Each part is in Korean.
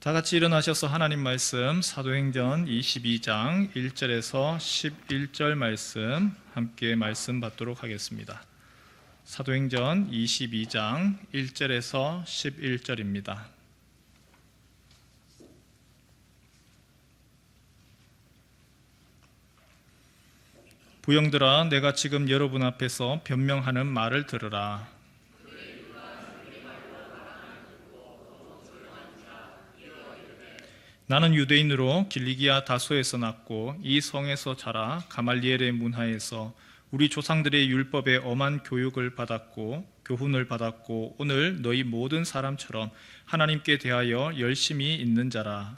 다 같이 일어나셔서 하나님 말씀 사도행전 22장 1절에서 11절 말씀 함께 말씀 받도록 하겠습니다. 사도행전 22장 1절에서 11절입니다. 부형들아, 내가 지금 여러분 앞에서 변명하는 말을 들으라. 나는 유대인으로 길리기아 다소에서 났고 이 성에서 자라 가말리엘의 문하에서 우리 조상들의 율법에 엄한 교육을 받았고 교훈을 받았고 오늘 너희 모든 사람처럼 하나님께 대하여 열심히 있는 자라.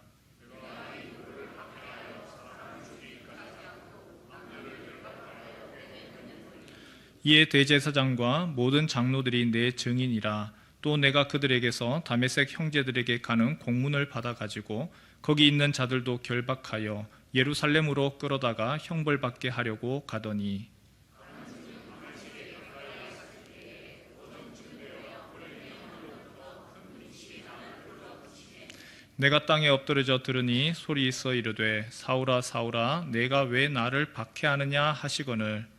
이에 대제사장과 모든 장로들이 내 증인이라. 또 내가 그들에게서 다메섹 형제들에게 가는 공문을 받아가지고 거기 있는 자들도 결박하여 예루살렘으로 끌어다가 형벌받게 하려고 가더니 내가 땅에 엎드러져 들으니 소리 있어 이르되 사울아 사울아 내가 왜 나를 박해하느냐 하시거늘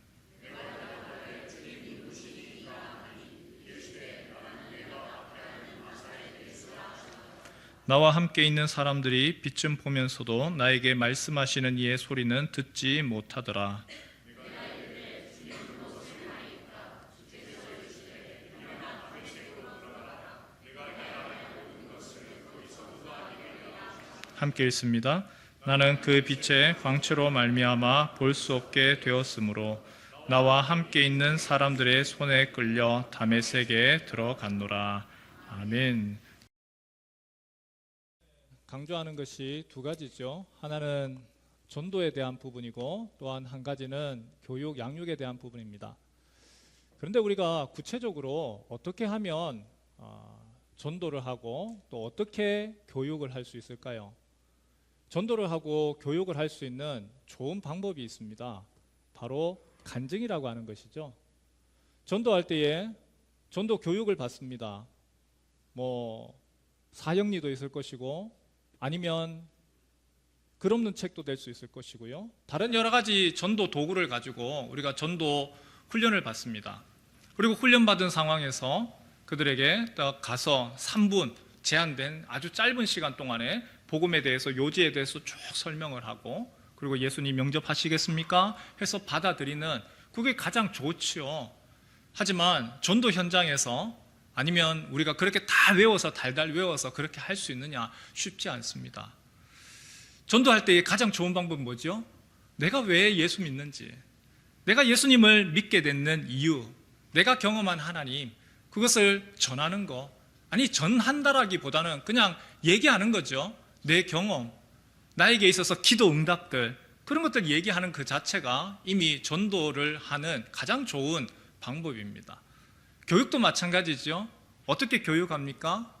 나와 함께 있는 사람들이 빛을 보면서도 나에게 말씀하시는 이의 소리는 듣지 못하더라. 함께 읽습니다. 나는 그 빛의 광채로 말미암아 볼 수 없게 되었으므로 나와 함께 있는 사람들의 손에 끌려 다메섹에 들어갔노라. 아멘. 강조하는 것이 두 가지죠. 하나는 전도에 대한 부분이고 또한 한 가지는 교육, 양육에 대한 부분입니다. 그런데 우리가 구체적으로 어떻게 하면 전도를 하고 또 어떻게 교육을 할 수 있을까요? 전도를 하고 교육을 할 수 있는 좋은 방법이 있습니다. 바로 간증이라고 하는 것이죠. 전도할 때에 전도 교육을 받습니다. 사형리도 있을 것이고 아니면 글 없는 책도 될 수 있을 것이고요. 다른 여러 가지 전도 도구를 가지고 우리가 전도 훈련을 받습니다. 그리고 훈련받은 상황에서 그들에게 가서 3분 제한된 아주 짧은 시간 동안에 복음에 대해서 요지에 대해서 쭉 설명을 하고 그리고 예수님 영접하시겠습니까? 해서 받아들이는 그게 가장 좋지요. 하지만 전도 현장에서 아니면 우리가 그렇게 다 외워서 달달 외워서 그렇게 할 수 있느냐? 쉽지 않습니다. 전도할 때 가장 좋은 방법은 뭐죠? 내가 왜 예수 믿는지, 내가 예수님을 믿게 됐는 이유, 내가 경험한 하나님, 그것을 전하는 거. 아니 전한다라기보다는 그냥 얘기하는 거죠. 내 경험, 나에게 있어서 기도 응답들, 그런 것들 얘기하는 그 자체가 이미 전도를 하는 가장 좋은 방법입니다. 교육도 마찬가지죠. 어떻게 교육합니까?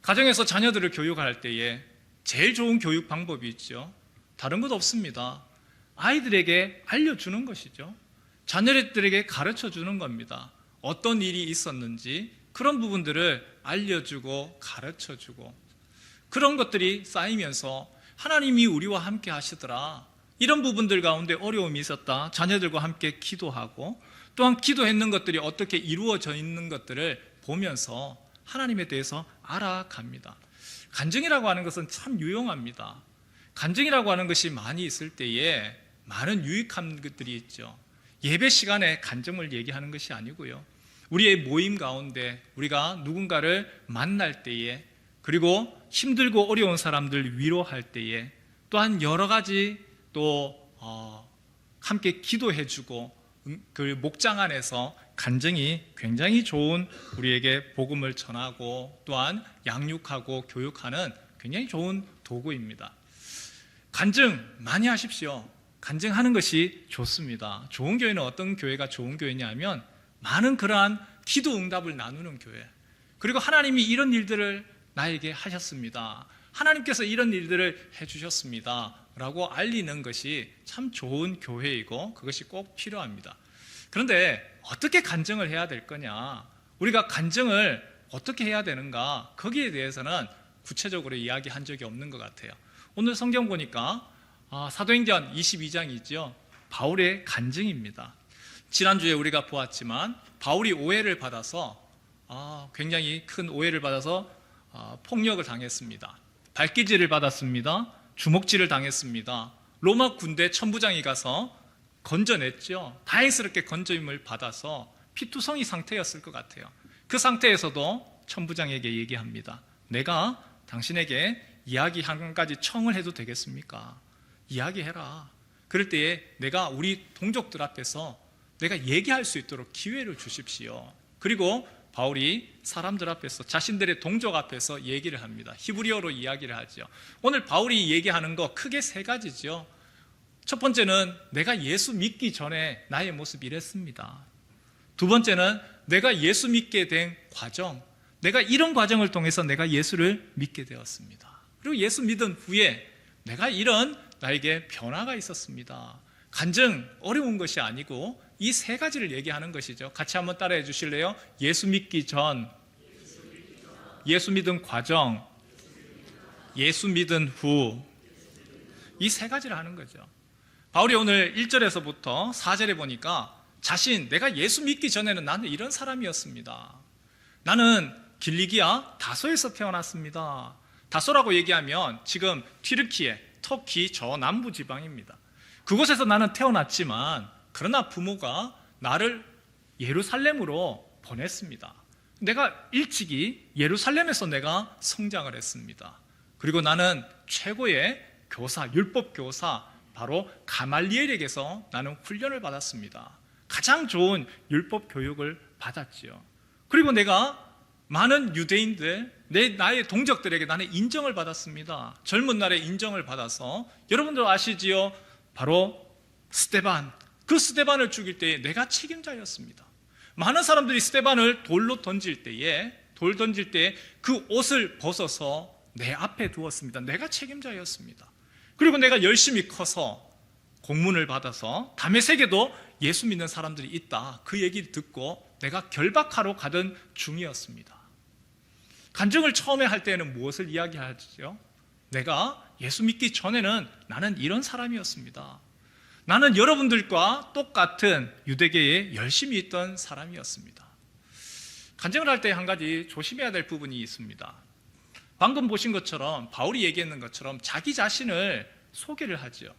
가정에서 자녀들을 교육할 때에 제일 좋은 교육 방법이 있죠. 다른 것 없습니다. 아이들에게 알려주는 것이죠. 자녀들에게 가르쳐주는 겁니다. 어떤 일이 있었는지 그런 부분들을 알려주고 가르쳐주고 그런 것들이 쌓이면서 하나님이 우리와 함께 하시더라. 이런 부분들 가운데 어려움이 있었다. 자녀들과 함께 기도하고 또한 기도했는 것들이 어떻게 이루어져 있는 것들을 보면서 하나님에 대해서 알아갑니다. 간증이라고 하는 것은 참 유용합니다. 간증이라고 하는 것이 많이 있을 때에 많은 유익한 것들이 있죠. 예배 시간에 간증을 얘기하는 것이 아니고요. 우리의 모임 가운데 우리가 누군가를 만날 때에 그리고 힘들고 어려운 사람들 위로할 때에 또한 여러 가지 또 함께 기도해주고 그 목장 안에서 간증이 굉장히 좋은 우리에게 복음을 전하고 또한 양육하고 교육하는 굉장히 좋은 도구입니다. 간증 많이 하십시오. 간증하는 것이 좋습니다. 좋은 교회는 어떤 교회가 좋은 교회냐면 많은 그러한 기도 응답을 나누는 교회, 그리고 하나님이 이런 일들을 나에게 하셨습니다, 하나님께서 이런 일들을 해주셨습니다 라고 알리는 것이 참 좋은 교회이고 그것이 꼭 필요합니다. 그런데 어떻게 간증을 해야 될 거냐, 우리가 간증을 어떻게 해야 되는가, 거기에 대해서는 구체적으로 이야기한 적이 없는 것 같아요. 오늘 성경 보니까 사도행전 22장이죠. 바울의 간증입니다. 지난주에 우리가 보았지만 바울이 오해를 받아서 굉장히 큰 오해를 받아서 폭력을 당했습니다. 발기질을 받았습니다. 주먹질을 당했습니다. 로마 군대 천부장이 가서 건져냈죠. 다행스럽게 건져임을 받아서 피투성이 상태였을 것 같아요. 그 상태에서도 천부장에게 얘기합니다. 내가 당신에게 이야기 한 가지 청을 해도 되겠습니까? 이야기해라. 그럴 때에 내가 우리 동족들 앞에서 내가 얘기할 수 있도록 기회를 주십시오. 그리고 바울이 사람들 앞에서, 자신들의 동족 앞에서 얘기를 합니다. 히브리어로 이야기를 하죠. 오늘 바울이 얘기하는 거 크게 세 가지죠. 첫 번째는 내가 예수 믿기 전에 나의 모습이 이랬습니다. 두 번째는 내가 예수 믿게 된 과정, 내가 이런 과정을 통해서 내가 예수를 믿게 되었습니다. 그리고 예수 믿은 후에 내가 이런 나에게 변화가 있었습니다. 간증 어려운 것이 아니고 이 세 가지를 얘기하는 것이죠. 같이 한번 따라해 주실래요? 예수 믿기 전, 예수 믿은 과정, 예수 믿은 후. 이 세 가지를 하는 거죠. 바울이 오늘 1절에서부터 4절에 보니까 내가 예수 믿기 전에는 나는 이런 사람이었습니다. 나는 길리기아 다소에서 태어났습니다. 다소라고 얘기하면 지금 튀르키예, 터키 저 남부 지방입니다. 그곳에서 나는 태어났지만 그러나 부모가 나를 예루살렘으로 보냈습니다. 내가 일찍이 예루살렘에서 내가 성장을 했습니다. 그리고 나는 최고의 교사, 율법 교사 바로 가말리엘에게서 나는 훈련을 받았습니다. 가장 좋은 율법 교육을 받았지요. 그리고 내가 많은 유대인들, 나의 동족들에게 나는 인정을 받았습니다. 젊은 날에 인정을 받아서 여러분들 아시지요? 바로 스데반, 그 스데반을 죽일 때에 내가 책임자였습니다. 많은 사람들이 스데반을 돌로 던질 때에 그 옷을 벗어서 내 앞에 두었습니다. 내가 책임자였습니다. 그리고 내가 열심히 커서 공문을 받아서 다메섹에도 예수 믿는 사람들이 있다, 그 얘기를 듣고 내가 결박하러 가던 중이었습니다. 간증을 처음에 할 때는 무엇을 이야기하죠? 내가 예수 믿기 전에는 나는 이런 사람이었습니다. 나는 여러분들과 똑같은 유대계에 열심히 있던 사람이었습니다. 간증을 할 때 한 가지 조심해야 될 부분이 있습니다. 방금 보신 것처럼, 바울이 얘기했는 것처럼 자기 자신을 소개를 하죠.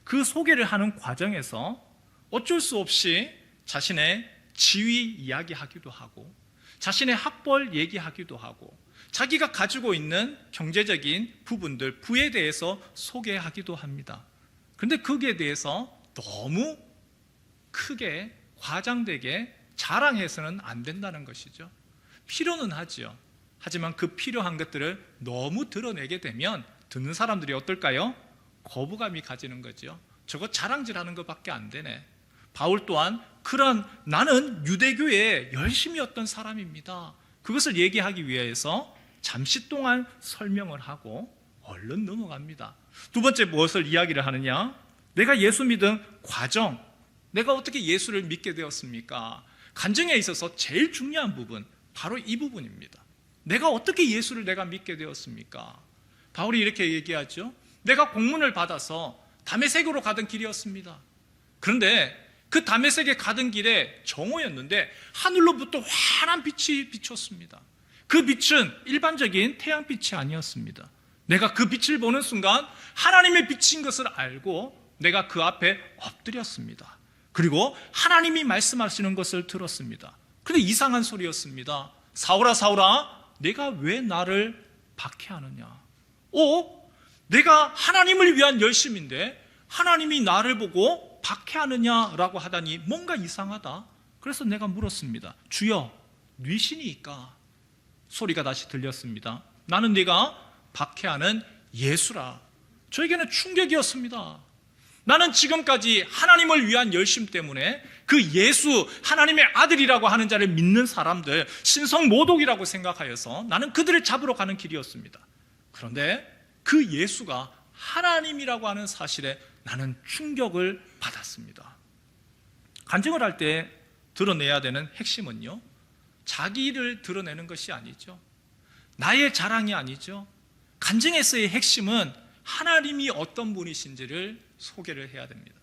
그 소개를 하는 과정에서 어쩔 수 없이 자신의 지위 이야기하기도 하고, 자신의 학벌 얘기하기도 하고, 자기가 가지고 있는 경제적인 부분들, 부에 대해서 소개하기도 합니다. 그런데 거기에 대해서 너무 크게 과장되게 자랑해서는 안 된다는 것이죠. 필요는 하죠. 하지만 그 필요한 것들을 너무 드러내게 되면 듣는 사람들이 어떨까요? 거부감이 가지는 거죠. 저거 자랑질하는 것밖에 안 되네. 바울 또한 그런 나는 유대교에 열심이었던 사람입니다, 그것을 얘기하기 위해서 잠시 동안 설명을 하고 얼른 넘어갑니다. 두 번째 무엇을 이야기를 하느냐? 내가 예수 믿은 과정, 내가 어떻게 예수를 믿게 되었습니까? 간증에 있어서 제일 중요한 부분, 바로 이 부분입니다. 내가 어떻게 예수를 내가 믿게 되었습니까? 바울이 이렇게 얘기하죠. 내가 공문을 받아서 다메섹으로 가던 길이었습니다. 그런데 그 다메섹에 가던 길에 정오였는데 하늘로부터 환한 빛이 비쳤습니다. 그 빛은 일반적인 태양빛이 아니었습니다. 내가 그 빛을 보는 순간 하나님의 빛인 것을 알고 내가 그 앞에 엎드렸습니다. 그리고 하나님이 말씀하시는 것을 들었습니다. 그런데 이상한 소리였습니다. 사울아 사울아, 내가 왜 나를 박해하느냐? 내가 하나님을 위한 열심인데 하나님이 나를 보고 박해하느냐라고 하다니 뭔가 이상하다. 그래서 내가 물었습니다. 주여, 뉘시니까? 소리가 다시 들렸습니다. 나는 네가 박해하는 예수라. 저에게는 충격이었습니다. 나는 지금까지 하나님을 위한 열심 때문에 그 예수, 하나님의 아들이라고 하는 자를 믿는 사람들, 신성모독이라고 생각하여서 나는 그들을 잡으러 가는 길이었습니다. 그런데 그 예수가 하나님이라고 하는 사실에 나는 충격을 받았습니다. 간증을 할 때 드러내야 되는 핵심은요, 자기를 드러내는 것이 아니죠. 나의 자랑이 아니죠. 간증에서의 핵심은 하나님이 어떤 분이신지를 소개를 해야 됩니다.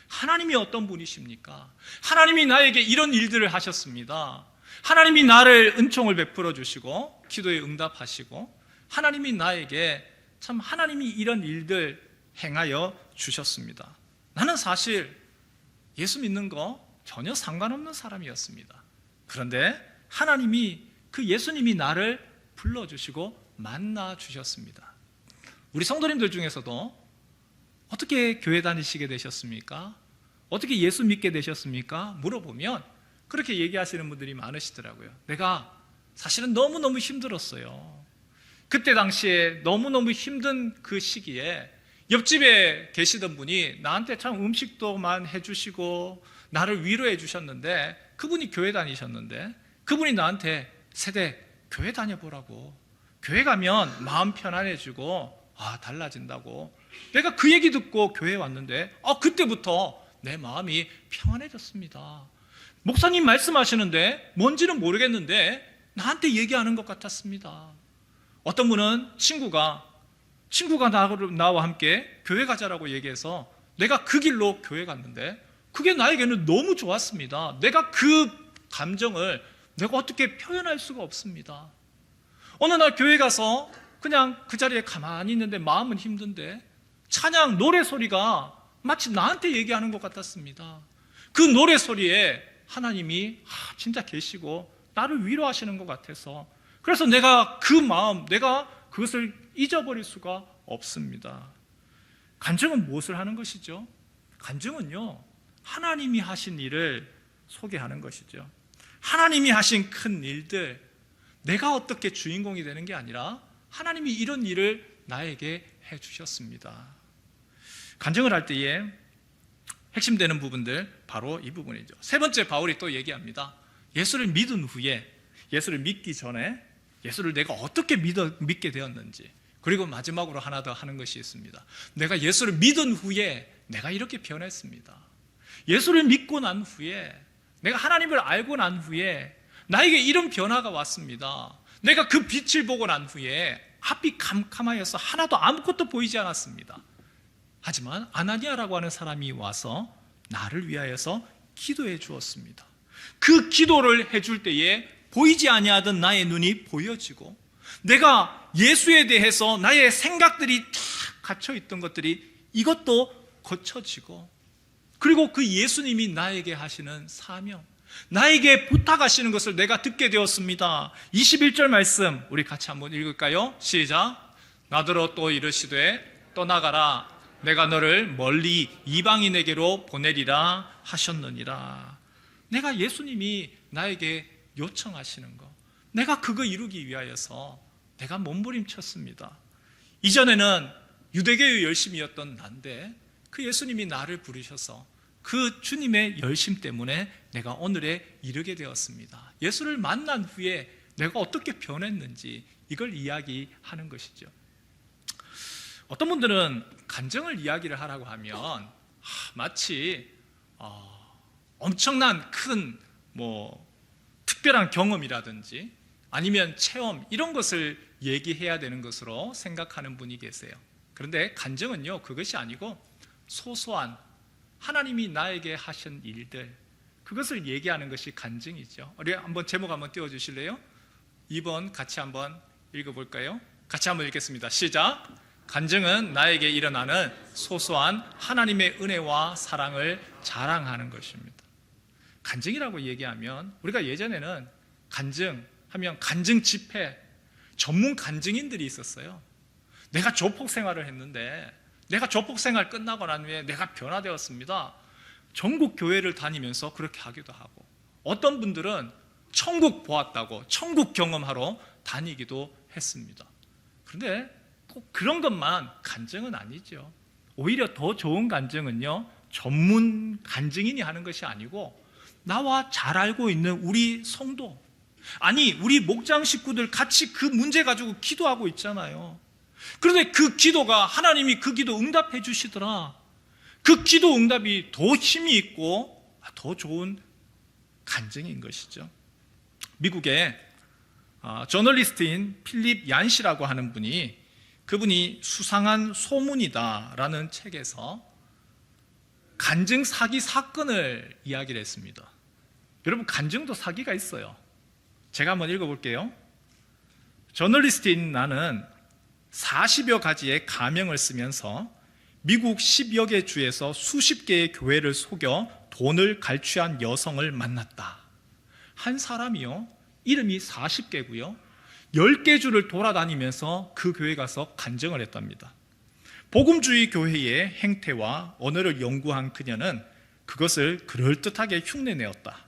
하나님이 어떤 분이십니까? 하나님이 나에게 이런 일들을 하셨습니다. 하나님이 나를 은총을 베풀어 주시고 기도에 응답하시고 하나님이 나에게 참 하나님이 이런 일들 행하여 주셨습니다. 나는 사실 예수 믿는 거 전혀 상관없는 사람이었습니다. 그런데 하나님이 그 예수님이 나를 불러주시고 만나주셨습니다. 우리 성도님들 중에서도 어떻게 교회 다니시게 되셨습니까? 어떻게 예수 믿게 되셨습니까? 물어보면 그렇게 얘기하시는 분들이 많으시더라고요. 내가 사실은 너무너무 힘들었어요. 그때 당시에 너무너무 힘든 그 시기에 옆집에 계시던 분이 나한테 참 음식도만 해주시고 나를 위로해 주셨는데 그분이 교회 다니셨는데 그분이 나한테 세대 교회 다녀보라고, 교회 가면 마음 편안해지고 달라진다고. 내가 그 얘기 듣고 교회에 왔는데 그때부터 내 마음이 평안해졌습니다. 목사님 말씀하시는데 뭔지는 모르겠는데 나한테 얘기하는 것 같았습니다. 어떤 분은 친구가 나와 함께 교회 가자라고 얘기해서 내가 그 길로 교회 갔는데 그게 나에게는 너무 좋았습니다. 내가 그 감정을 내가 어떻게 표현할 수가 없습니다. 어느 날 교회 가서 그냥 그 자리에 가만히 있는데 마음은 힘든데 찬양 노래 소리가 마치 나한테 얘기하는 것 같았습니다. 그 노래 소리에 하나님이 진짜 계시고 나를 위로하시는 것 같아서 그래서 내가 그 마음, 내가 그것을 잊어버릴 수가 없습니다. 간증은 무엇을 하는 것이죠? 간증은요, 하나님이 하신 일을 소개하는 것이죠. 하나님이 하신 큰 일들, 내가 어떻게 주인공이 되는 게 아니라 하나님이 이런 일을 나에게 해주셨습니다. 간증을 할 때에 핵심되는 부분들 바로 이 부분이죠. 세 번째, 바울이 또 얘기합니다. 예수를 믿은 후에, 예수를 믿기 전에 예수를 내가 어떻게 믿게 되었는지, 그리고 마지막으로 하나 더 하는 것이 있습니다. 내가 예수를 믿은 후에 내가 이렇게 변했습니다. 예수를 믿고 난 후에, 내가 하나님을 알고 난 후에 나에게 이런 변화가 왔습니다. 내가 그 빛을 보고 난 후에 앞이 캄캄하여서 하나도 아무것도 보이지 않았습니다. 하지만 아나니아라고 하는 사람이 와서 나를 위하여서 기도해 주었습니다. 그 기도를 해줄 때에 보이지 아니하던 나의 눈이 보여지고, 내가 예수에 대해서 나의 생각들이 다 갇혀 있던 것들이 이것도 고쳐지고, 그리고 그 예수님이 나에게 하시는 사명, 나에게 부탁하시는 것을 내가 듣게 되었습니다. 21절 말씀 우리 같이 한번 읽을까요? 시작. 나더러 또 이르시되 떠나가라, 내가 너를 멀리 이방인에게로 보내리라 하셨느니라. 내가 예수님이 나에게 요청하시는 것, 내가 그거 이루기 위하여서 내가 몸부림쳤습니다. 이전에는 유대교의 열심이었던 난데 그 예수님이 나를 부르셔서 그 주님의 열심 때문에 내가 오늘에 이르게 되었습니다. 예수를 만난 후에 내가 어떻게 변했는지 이걸 이야기하는 것이죠. 어떤 분들은 간증을 이야기를 하라고 하면 마치 엄청난 큰 특별한 경험이라든지 아니면 체험 이런 것을 얘기해야 되는 것으로 생각하는 분이 계세요. 그런데 간증은요, 그것이 아니고 소소한 하나님이 나에게 하신 일들, 그것을 얘기하는 것이 간증이죠. 우리 한번 제목 한번 띄워주실래요? 2번 같이 한번 읽어볼까요? 같이 한번 읽겠습니다. 시작. 간증은 나에게 일어나는 소소한 하나님의 은혜와 사랑을 자랑하는 것입니다. 간증이라고 얘기하면, 우리가 예전에는 간증하면 간증 집회, 전문 간증인들이 있었어요. 내가 조폭 생활을 했는데, 내가 조폭 생활 끝나고 난 후에 내가 변화되었습니다. 전국 교회를 다니면서 그렇게 하기도 하고, 어떤 분들은 천국 보았다고 천국 경험하러 다니기도 했습니다. 그런데 꼭 그런 것만 간증은 아니죠. 오히려 더 좋은 간증은요, 전문 간증인이 하는 것이 아니고 나와 잘 알고 있는 우리 성도, 아니 우리 목장 식구들 같이 그 문제 가지고 기도하고 있잖아요. 그런데 그 기도가 하나님이 그 기도 응답해 주시더라. 그 기도 응답이 더 힘이 있고 더 좋은 간증인 것이죠. 미국의 저널리스트인 필립 얀시라고 하는 분이 그분이 수상한 소문이다라는 책에서 간증 사기 사건을 이야기를 했습니다. 여러분, 간증도 사기가 있어요. 제가 한번 읽어볼게요. 저널리스트인 나는 40여 가지의 가명을 쓰면서 미국 10여 개 주에서 수십 개의 교회를 속여 돈을 갈취한 여성을 만났다. 한 사람이요, 이름이 40개고요 10개 주를 돌아다니면서 그 교회 가서 간증을 했답니다. 복음주의 교회의 행태와 언어를 연구한 그녀는 그것을 그럴듯하게 흉내내었다.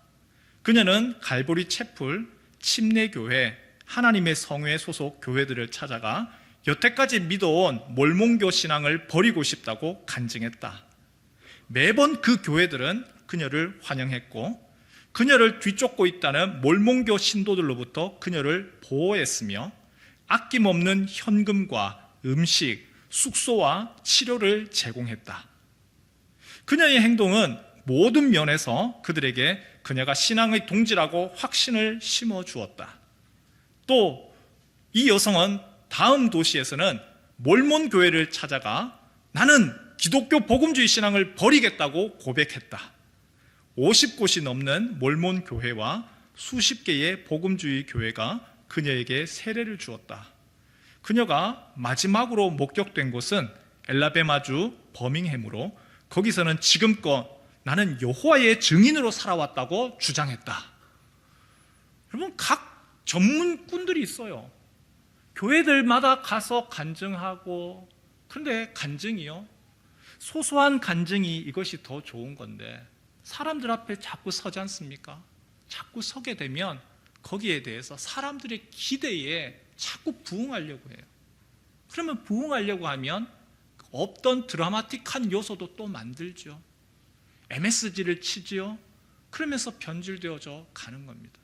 그녀는 갈보리 채플, 침례교회, 하나님의 성회 소속 교회들을 찾아가 여태까지 믿어온 몰몬교 신앙을 버리고 싶다고 간증했다. 매번 그 교회들은 그녀를 환영했고 그녀를 뒤쫓고 있다는 몰몬교 신도들로부터 그녀를 보호했으며 아낌없는 현금과 음식, 숙소와 치료를 제공했다. 그녀의 행동은 모든 면에서 그들에게 그녀가 신앙의 동지라고 확신을 심어주었다. 또 이 여성은 다음 도시에서는 몰몬 교회를 찾아가 나는 기독교 복음주의 신앙을 버리겠다고 고백했다. 50곳이 넘는 몰몬 교회와 수십 개의 복음주의 교회가 그녀에게 세례를 주었다. 그녀가 마지막으로 목격된 곳은 엘라베마주 버밍햄으로 거기서는 지금껏 나는 여호와의 증인으로 살아왔다고 주장했다. 여러분, 각 전문꾼들이 있어요. 교회들마다 가서 간증하고, 그런데 간증이요, 소소한 간증이 이것이 더 좋은 건데 사람들 앞에 자꾸 서지 않습니까? 자꾸 서게 되면 거기에 대해서 사람들의 기대에 자꾸 부응하려고 해요. 그러면 부응하려고 하면 없던 드라마틱한 요소도 또 만들죠. MSG를 치지요. 그러면서 변질되어져 가는 겁니다.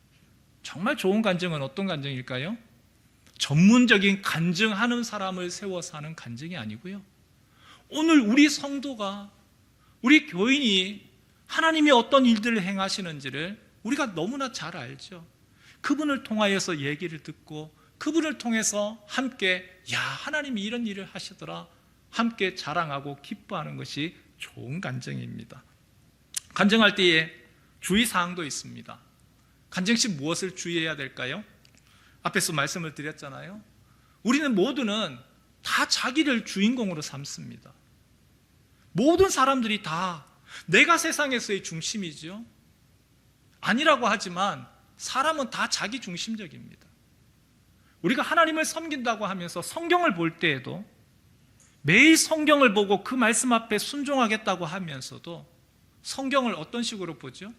정말 좋은 간증은 어떤 간증일까요? 전문적인 간증하는 사람을 세워서 하는 간증이 아니고요, 오늘 우리 성도가, 우리 교인이 하나님이 어떤 일들을 행하시는지를 우리가 너무나 잘 알죠. 그분을 통하여서 얘기를 듣고 그분을 통해서 함께 야, 하나님이 이런 일을 하시더라 함께 자랑하고 기뻐하는 것이 좋은 간증입니다. 간증할 때에 주의사항도 있습니다. 간증 시 무엇을 주의해야 될까요? 앞에서 말씀을 드렸잖아요. 우리는 모두는 다 자기를 주인공으로 삼습니다. 모든 사람들이 다 내가 세상에서의 중심이죠. 아니라고 하지만 사람은 다 자기 중심적입니다. 우리가 하나님을 섬긴다고 하면서 성경을 볼 때에도 매일 성경을 보고 그 말씀 앞에 순종하겠다고 하면서도 성경을 어떤 식으로 보죠?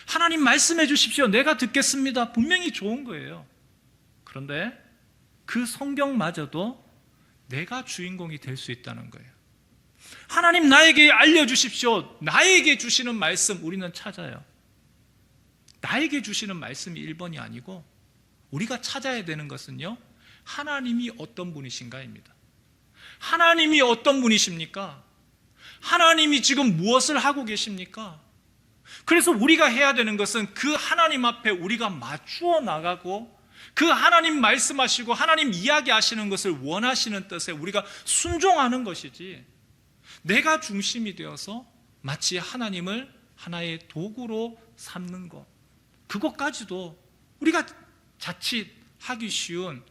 하나님 말씀해 주십시오. 내가 듣겠습니다. 분명히 좋은 거예요. 그런데 그 성경마저도 내가 주인공이 될 수 있다는 거예요. 하나님 나에게 알려주십시오. 나에게 주시는 말씀 우리는 찾아요. 나에게 주시는 말씀이 1번이 아니고 우리가 찾아야 되는 것은요, 하나님이 어떤 분이신가입니다. 하나님이 어떤 분이십니까? 하나님이 지금 무엇을 하고 계십니까? 그래서 우리가 해야 되는 것은 그 하나님 앞에 우리가 맞추어 나가고 그 하나님 말씀하시고 하나님 이야기하시는 것을 원하시는 뜻에 우리가 순종하는 것이지, 내가 중심이 되어서 마치 하나님을 하나의 도구로 삼는 것, 그것까지도 우리가 자칫 하기 쉬운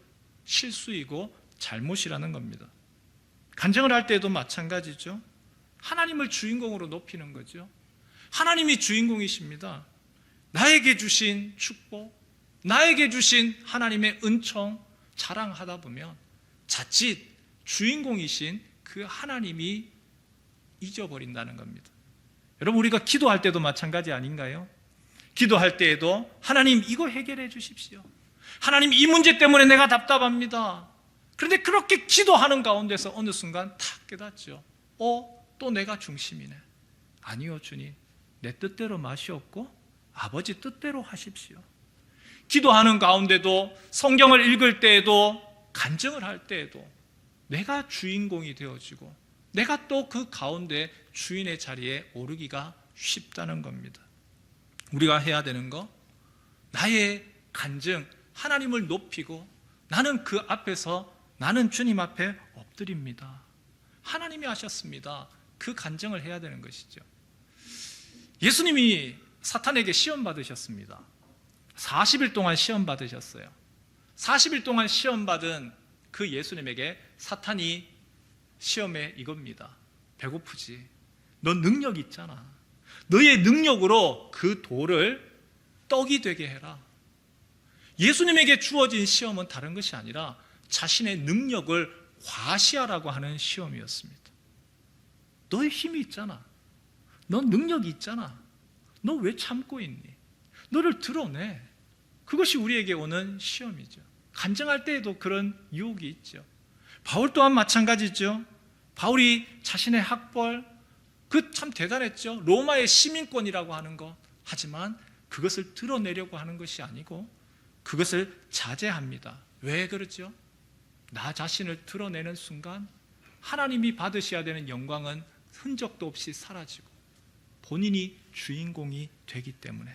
실수이고 잘못이라는 겁니다. 간증을 할 때도 마찬가지죠. 하나님을 주인공으로 높이는 거죠. 하나님이 주인공이십니다. 나에게 주신 축복, 나에게 주신 하나님의 은총 자랑하다 보면 자칫 주인공이신 그 하나님이 잊어버린다는 겁니다. 여러분, 우리가 기도할 때도 마찬가지 아닌가요? 기도할 때에도 하나님 이거 해결해 주십시오. 하나님 이 문제 때문에 내가 답답합니다. 그런데 그렇게 기도하는 가운데서 어느 순간 탁 깨닫죠. 또 내가 중심이네. 아니요, 주님. 내 뜻대로 마시옵고 아버지 뜻대로 하십시오. 기도하는 가운데도, 성경을 읽을 때에도, 간증을 할 때에도 내가 주인공이 되어지고 내가 또 그 가운데 주인의 자리에 오르기가 쉽다는 겁니다. 우리가 해야 되는 거, 나의 간증, 하나님을 높이고 나는 그 앞에서 나는 주님 앞에 엎드립니다. 하나님이 하셨습니다. 그 간증을 해야 되는 것이죠. 예수님이 사탄에게 시험 받으셨습니다. 40일 동안 시험 받으셨어요. 40일 동안 시험 받은 그 예수님에게 사탄이 시험에 이겁니다. 배고프지? 너 능력 있잖아. 너의 능력으로 그 돌을 떡이 되게 해라. 예수님에게 주어진 시험은 다른 것이 아니라 자신의 능력을 과시하라고 하는 시험이었습니다. 너의 힘이 있잖아. 너 능력이 있잖아. 너 왜 참고 있니? 너를 드러내. 그것이 우리에게 오는 시험이죠. 간증할 때에도 그런 유혹이 있죠. 바울 또한 마찬가지죠. 바울이 자신의 학벌, 그 참 대단했죠. 로마의 시민권이라고 하는 것. 하지만 그것을 드러내려고 하는 것이 아니고 그것을 자제합니다. 왜 그렇죠? 나 자신을 드러내는 순간 하나님이 받으셔야 되는 영광은 흔적도 없이 사라지고 본인이 주인공이 되기 때문에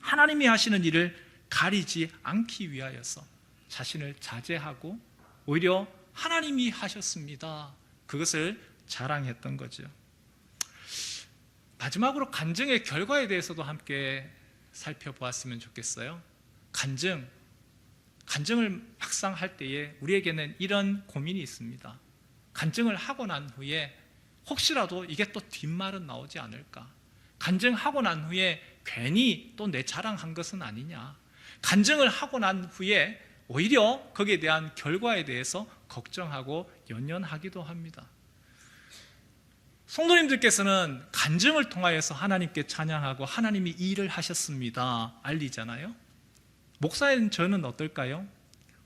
하나님이 하시는 일을 가리지 않기 위하여서 자신을 자제하고 오히려 하나님이 하셨습니다. 그것을 자랑했던 거죠. 마지막으로 간증의 결과에 대해서도 함께 살펴보았으면 좋겠어요. 간증을 막상 할 때에 우리에게는 이런 고민이 있습니다. 간증을 하고 난 후에 혹시라도 이게 또 뒷말은 나오지 않을까? 간증하고 난 후에 괜히 또 내 자랑한 것은 아니냐? 간증을 하고 난 후에 오히려 거기에 대한 결과에 대해서 걱정하고 연연하기도 합니다. 성도님들께서는 간증을 통하여서 하나님께 찬양하고 하나님이 이 일을 하셨습니다 알리잖아요. 목사인 저는 어떨까요?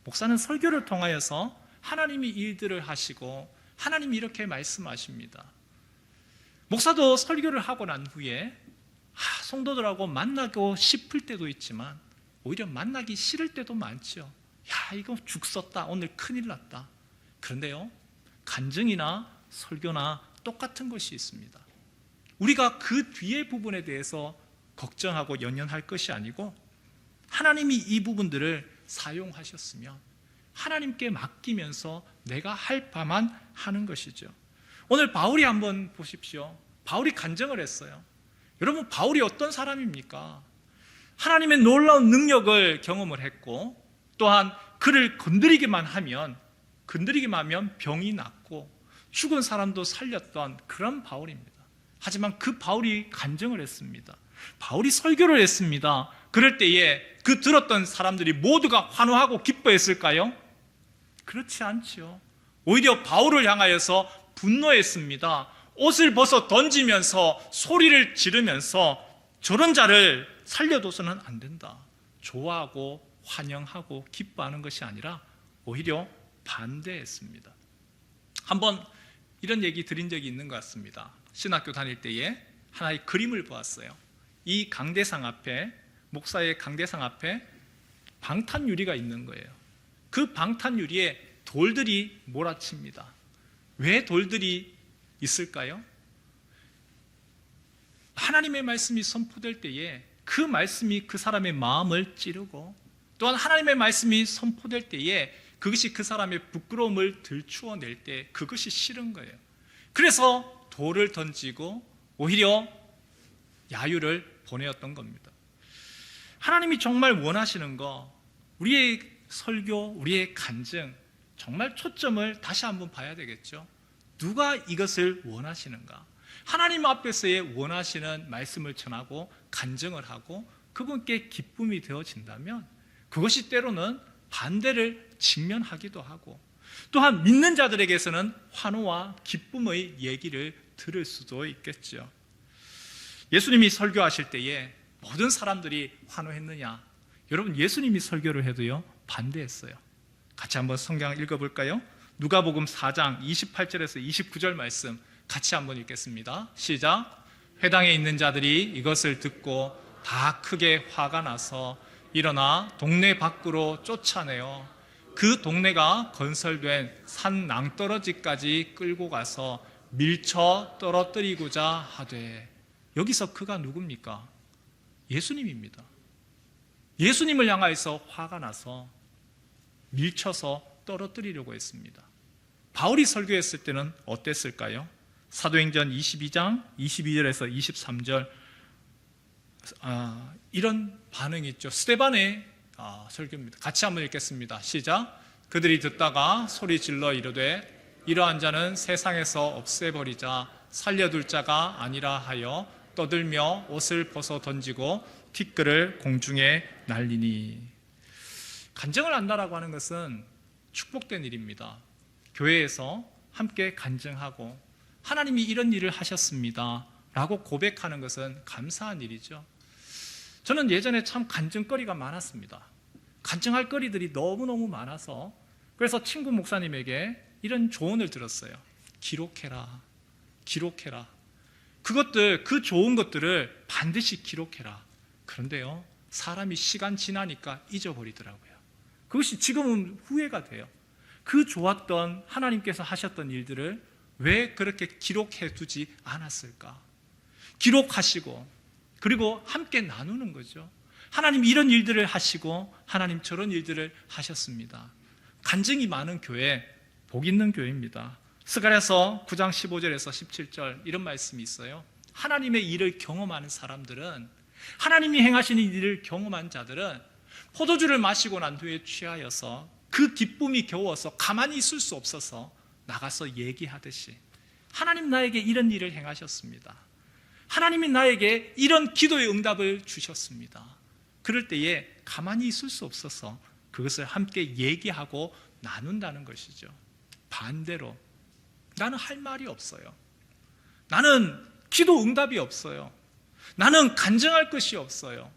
목사는 설교를 통하여서 하나님이 일들을 하시고 하나님이 이렇게 말씀하십니다. 목사도 설교를 하고 난 후에 성도들하고 만나고 싶을 때도 있지만 오히려 만나기 싫을 때도 많죠. 야, 이거 죽 썼다. 오늘 큰일 났다. 그런데요, 간증이나 설교나 똑같은 것이 있습니다. 우리가 그 뒤의 부분에 대해서 걱정하고 연연할 것이 아니고 하나님이 이 부분들을 사용하셨으면 하나님께 맡기면서 내가 할 바만 하는 것이죠. 오늘 바울이 한번 보십시오. 바울이 간증을 했어요. 여러분, 바울이 어떤 사람입니까? 하나님의 놀라운 능력을 경험을 했고 또한 그를 건드리기만 하면 병이 낫고 죽은 사람도 살렸던 그런 바울입니다. 하지만 그 바울이 간증을 했습니다. 바울이 설교를 했습니다. 그럴 때에 그 들었던 사람들이 모두가 환호하고 기뻐했을까요? 그렇지 않죠. 오히려 바울을 향하여서 분노했습니다. 옷을 벗어 던지면서 소리를 지르면서 저런 자를 살려둬서는 안 된다. 좋아하고 환영하고 기뻐하는 것이 아니라 오히려 반대했습니다. 한번 이런 얘기 드린 적이 있는 것 같습니다. 신학교 다닐 때에 하나의 그림을 보았어요. 이 강대상 앞에, 목사의 강대상 앞에 방탄유리가 있는 거예요. 그 방탄유리에 돌들이 몰아칩니다. 왜 돌들이 있을까요? 하나님의 말씀이 선포될 때에 그 말씀이 그 사람의 마음을 찌르고 또한 하나님의 말씀이 선포될 때에 그것이 그 사람의 부끄러움을 들추어낼 때 그것이 싫은 거예요. 그래서 돌을 던지고 오히려 야유를 보내었던 겁니다. 하나님이 정말 원하시는 거, 우리의 설교, 우리의 간증, 정말 초점을 다시 한번 봐야 되겠죠. 누가 이것을 원하시는가? 하나님 앞에서의 원하시는 말씀을 전하고 간증을 하고 그분께 기쁨이 되어진다면 그것이 때로는 반대를 직면하기도 하고 또한 믿는 자들에게서는 환호와 기쁨의 얘기를 들을 수도 있겠죠. 예수님이 설교하실 때에 모든 사람들이 환호했느냐? 여러분, 예수님이 설교를 해도요 반대했어요. 같이 한번 성경 읽어볼까요? 누가복음 4장 28절에서 29절 말씀 같이 한번 읽겠습니다. 시작. 회당에 있는 자들이 이것을 듣고 다 크게 화가 나서 일어나 동네 밖으로 쫓아내어 그 동네가 건설된 산 낭떠러지까지 끌고 가서 밀쳐 떨어뜨리고자 하되. 여기서 그가 누굽니까? 예수님입니다. 예수님을 향하여서 화가 나서 밀쳐서 떨어뜨리려고 했습니다. 바울이 설교했을 때는 어땠을까요? 사도행전 22장 22절에서 23절 이런 반응이 있죠. 스데반의 설교입니다. 같이 한번 읽겠습니다. 시작. 그들이 듣다가 소리 질러 이르되 이러한 자는 세상에서 없애버리자 살려둘 자가 아니라 하여 떠들며 옷을 벗어 던지고 티끌을 공중에 날리니. 간증을 한다라고 하는 것은 축복된 일입니다. 교회에서 함께 간증하고 하나님이 이런 일을 하셨습니다 라고 고백하는 것은 감사한 일이죠. 저는 예전에 참 간증거리가 많았습니다. 간증할 거리들이 너무너무 많아서 그래서 친구 목사님에게 이런 조언을 들었어요. 기록해라. 기록해라. 그 좋은 것들을 반드시 기록해라. 그런데요, 사람이 시간 지나니까 잊어버리더라고요. 그것이 지금은 후회가 돼요. 그 좋았던 하나님께서 하셨던 일들을 왜 그렇게 기록해 두지 않았을까? 기록하시고 그리고 함께 나누는 거죠. 하나님 이런 일들을 하시고 하나님 저런 일들을 하셨습니다. 간증이 많은 교회, 복 있는 교회입니다. 스가랴서 9장 15절에서 17절 이런 말씀이 있어요. 하나님의 일을 경험하는 사람들은, 하나님이 행하시는 일을 경험한 자들은 포도주를 마시고 난 후에 취하여서 그 기쁨이 겨워서 가만히 있을 수 없어서 나가서 얘기하듯이 하나님 나에게 이런 일을 행하셨습니다. 하나님이 나에게 이런 기도의 응답을 주셨습니다. 그럴 때에 가만히 있을 수 없어서 그것을 함께 얘기하고 나눈다는 것이죠. 반대로 나는 할 말이 없어요. 나는 기도 응답이 없어요. 나는 간증할 것이 없어요.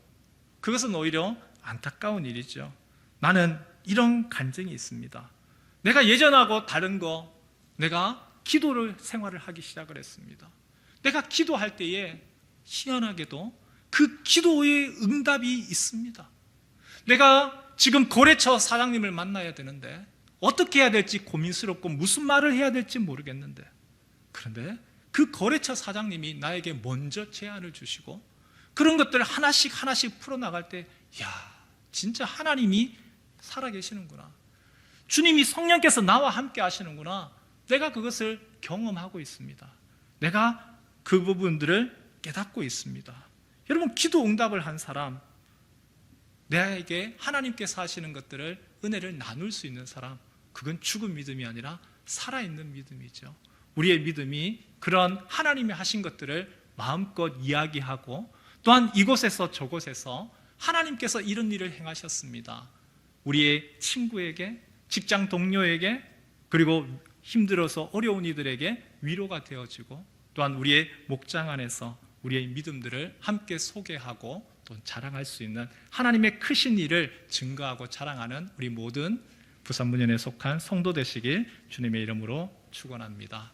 그것은 오히려 안타까운 일이죠. 나는 이런 간증이 있습니다. 내가 예전하고 다른 거, 내가 기도를 생활을 하기 시작을 했습니다. 내가 기도할 때에 희한하게도 그 기도의 응답이 있습니다. 내가 지금 거래처 사장님을 만나야 되는데 어떻게 해야 될지 고민스럽고 무슨 말을 해야 될지 모르겠는데, 그런데 그 거래처 사장님이 나에게 먼저 제안을 주시고 그런 것들을 하나씩 풀어나갈 때, 야, 진짜 하나님이 살아계시는구나, 주님이 성령께서 나와 함께 하시는구나, 내가 그것을 경험하고 있습니다. 내가 그 부분들을 깨닫고 있습니다. 여러분, 기도 응답을 한 사람, 내게 하나님께서 하시는 것들을, 은혜를 나눌 수 있는 사람, 그건 죽은 믿음이 아니라 살아있는 믿음이죠. 우리의 믿음이 그런 하나님이 하신 것들을 마음껏 이야기하고, 또한 이곳에서 저곳에서 하나님께서 이런 일을 행하셨습니다, 우리의 친구에게, 직장 동료에게, 그리고 힘들어서 어려운 이들에게 위로가 되어지고, 또한 우리의 목장 안에서 우리의 믿음들을 함께 소개하고 또 자랑할 수 있는 하나님의 크신 일을 증거하고 자랑하는 우리 모든 부산문현에 속한 성도 되시길 주님의 이름으로 축원합니다.